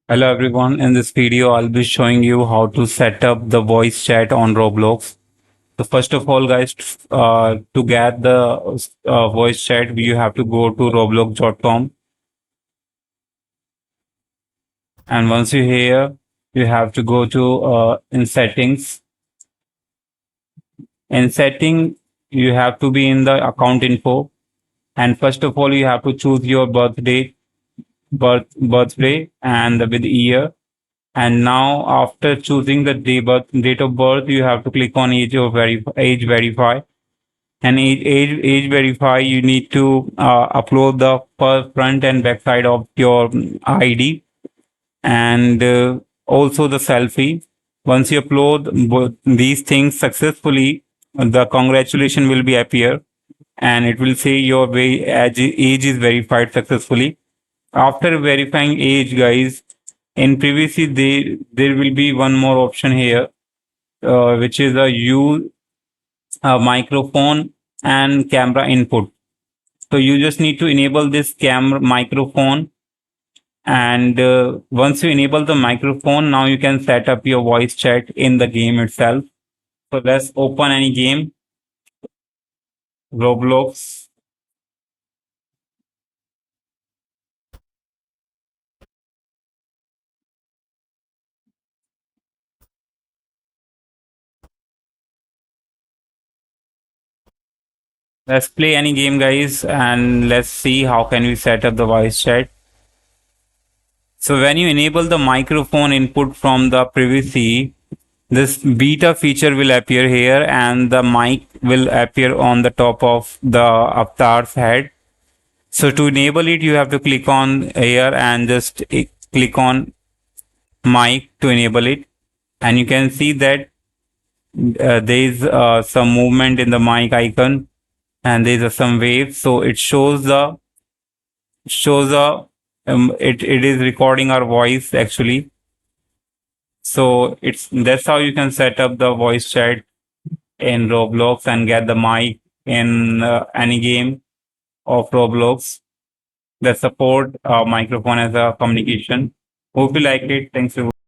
Hello everyone, in this video I'll be showing you how to set up the voice chat on Roblox. So first of all guys, to get the voice chat you have to go to roblox.com, and once you're here you have to go to in settings. In setting you have to be in the account info, and first of all you have to choose your birthday and with year. And now, after choosing the date of birth, you have to click on age verify. And age verify, you need to upload the front and back side of your ID, and also the selfie. Once you upload these things successfully, the congratulation will be appear, and it will say your age is verified successfully. After verifying age, guys, in privacy, there will be one more option here, which is a use microphone and camera input. So you just need to enable this camera microphone, and once you enable the microphone, now you can set up your voice chat in the game itself. So let's open any game, Roblox. Let's play any game, guys, and let's see how can we set up the voice chat. So when you enable the microphone input from the privacy, this beta feature will appear here, and the mic will appear on the top of the avatar's head. So to enable it, you have to click on here and just click on mic to enable it. And you can see that there is some movement in the mic icon, and there is some waves. So it it is recording our voice actually. So that's how you can set up the voice chat in Roblox and get the mic in any game of Roblox that support microphone as a communication. Hope you like it. Thanks for